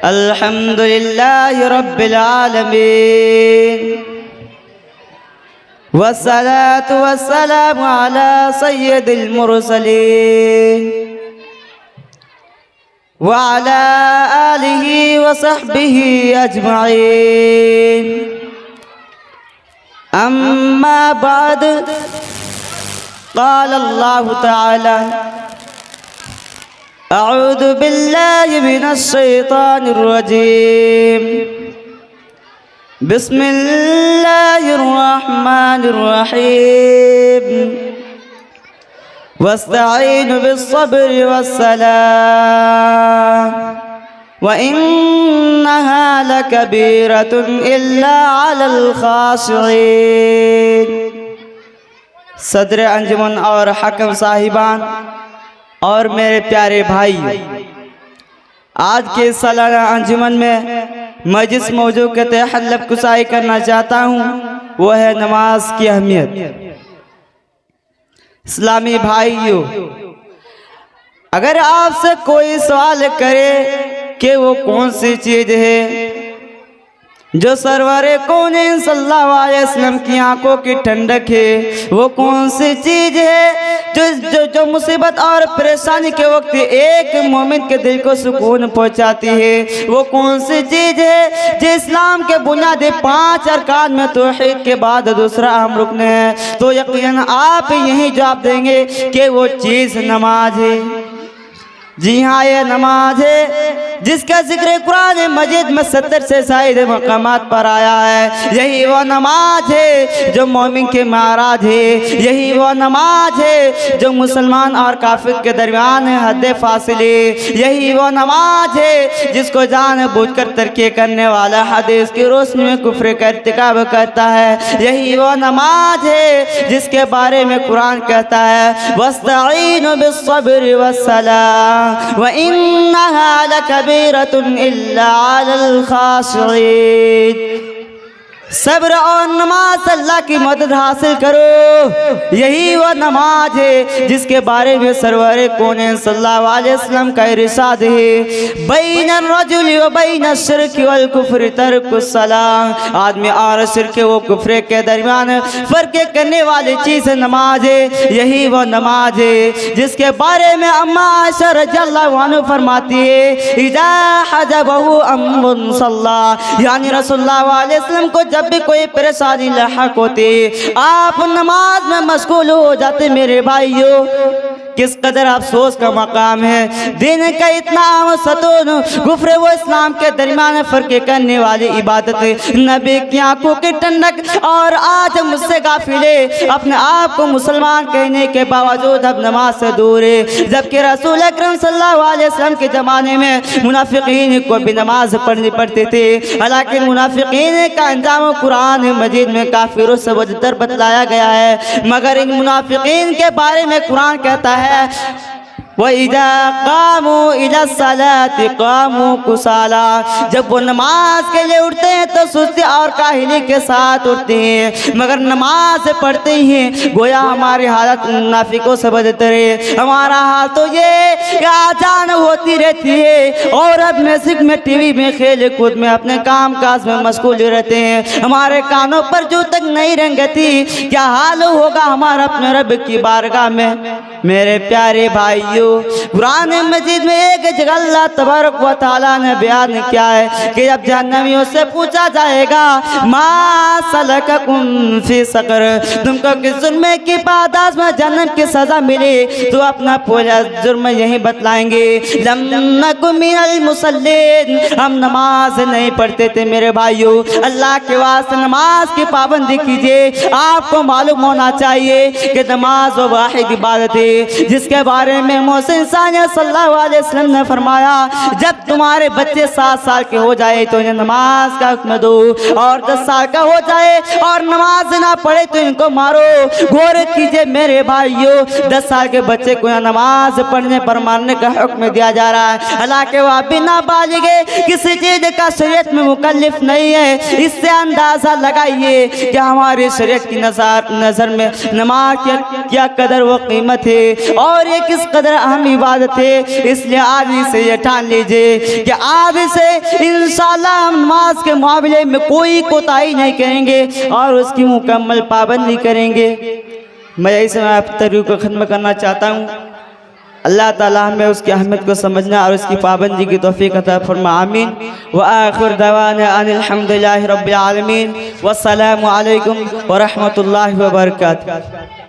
अल्हम्दुलिल्लाहि रब्बिल आलमीन वस्सलातु वस्सलामु अला सय्यिदिल मुरसलीन व अला आलिहि व सहबिहि अजमाइन। अम्मा बाद क़ाल अल्लाहु तआला अऊज़ु बिल्लाहि मिनश शैतानिर रजीम बिस्मिल्लाहिर रहमानिर रहीम वस्तईनु बिस्सब्रि वस्सलाह व इन्नहा लकबीरतुन इल्ला अलल खाशिईन। सदर अंजुमन और हकम साहिबान और मेरे प्यारे भाई, आज के सालाना अंजुमन में मजलिस मौजू के तहत हल्लब कुसाई करना चाहता हूँ, वो है नमाज की अहमियत। इस्लामी भाइयों, अगर आपसे कोई सवाल करे कि वो कौन सी चीज़ है जो सरवरे कौनैन सल्लल्लाहु अलैहि वसल्लम की आंखों की ठंडक है, वो कौन सी चीज़ है जो मुसीबत और परेशानी के वक्त एक मोमिन के दिल को सुकून पहुंचाती है, वो कौन सी चीज़ है जो इस्लाम के बुनियादी 5 अरकान में तौहीद के बाद दूसरा अहम रुकन है, तो यकीनन आप यही जवाब देंगे कि वो चीज़ नमाज है। जी हाँ, ये नमाज है जिसका जिक्र कुरान मजीद में 70 से ज़ायद मकामात पर आया है। यही वो नमाज है जो मोमिन के माराज है, यही वो नमाज है जो मुसलमान और काफिर के दरमियान है हद फासिले, यही वो नमाज है जिसको जानबूझकर तर्क करने वाला हदीस की रोशनी में कुफ्र का इर्तिकाब करता है। यही वो नमाज है जिसके बारे में कुरान कहता है वस्तईनु बिस्सब्रि वस्सलाह व इन्नहा लकबीरतुन इल्ला अलल खाशिईन। सब्र और नमाज से अल्लाह की मदद हासिल करो, यही वो नमाज है जिसके बारे में सरवरे कौनैन सल्लल्लाहु अलैहि वसल्लम का इरशाद है बैनर रजुल व बैनर शिर्क वल कुफ्र तर्कुस सलाह। आदमी और शिर्क व कुफ्र के दरमियान फर्क करने वाली चीज़ नमाज है। यही वो नमाज है जिसके बारे में अम्मा आयशा रज़ियल्लाहु अन्हा फरमाती है इज़ा हजबहु अम्रुन सल्ला, यानी रसूलुल्लाह अलैहि वसल्लम को जब भी कोई परेशानी लाहक होती आप नमाज में मशगूल हो जाते। मेरे भाइयों, किस कदर अफसोस का मकाम है, दिन का इतना सतून गुफ्रे वो इस्लाम के दरमियान फर्क करने वाली इबादत नबी की आंखों की ठंडक, और आज मुझसे गाफिले अपने आप को मुसलमान कहने के बावजूद अब नमाज से दूर है, जबकि रसूल अकरम सल्लल्लाहु अलैहि वसल्लम के ज़माने में मुनाफिकीन को भी नमाज पढ़नी पड़ती थी। हालांकि मुनाफिकीन का अंजाम कुरान मजीद में काफिरों से बदतर बतलाया गया है, मगर इन मुनाफिकीन के बारे में कुरान कहता है वइज़ा क़ामू इला सलाति क़ामू कुसाला, जब वो नमाज के लिए उठते हैं तो सुस्ती और काहिली के साथ उठते हैं, मगर नमाज पढ़ते हैं गोया हमारी हालत मुनाफिकों से बदतर है। हमारा हाल तो ये आजान होती रहती है और अब म्यूजिक में टीवी में खेल कूद में अपने काम काज में मशगूल रहते हैं, हमारे कानों पर जो तक नहीं रंगती, क्या हाल होगा हमारा अपने रब की बारगाह में। मेरे प्यारे भाइयों, कुरान मजीद में एक जगह अल्लाह तबारक व तआला ने बयान किया है कि जब जहन्नमियों से पूछा जाएगा मा सलककुम फी सकर, तुमको किस जुर्म की पादाश में जन्नत की सजा मिली, तो अपना पूरा जुर्म यही बतलाएंगे लम नकु मिनल मुसल्लीन, हम नमाज नहीं पढ़ते थे। मेरे भाइयों, अल्लाह के वास्ते नमाज की पाबंदी कीजिए। आपको मालूम होना चाहिए कि नमाज वो वाहिद इबादत है जिसके बारे में सल्लल्लाहु अलैहि वसल्लम ने फरमाया जब तुम्हारे बच्चे 7 साल के हो जाए तो इन्हें नमाज का हुक्म दो, और 10 साल का हो जाए और नमाज ना पढ़े तो इनको मारो। गौर कीजिए मेरे भाइयों, 10 साल के बच्चे को नमाज पढ़ने पर मारने का हुक्म दिया जा रहा है, हालांकि वह बिना बालिगे किसी चीज का शरीयत में मुकल्लिफ नहीं है। इससे अंदाजा लगाइए कि हमारी शरीयत की नजर में नमाज क्या कदर व कीमत है और ये किस कदर अहम इबादत है। इसलिए आज ही से ये ठान लीजिए कि आज से इंशाअल्लाह हम नमाज के मामले में कोई कोताही नहीं करेंगे और उसकी मुकम्मल पाबंदी करेंगे। मैं इस तरीक़े को ख़त्म करना चाहता हूँ। अल्लाह ताला हमें उसकी अहमियत को समझना और उसकी पाबंदी की तौफीक अता फरमा। आमीन। व आखिर दवाना अनिल हम्दुलिल्लाहि रब्बिल आलमीन। वस्सलामु अलैकुम व रहमतुल्लाहि व बरकातुहू।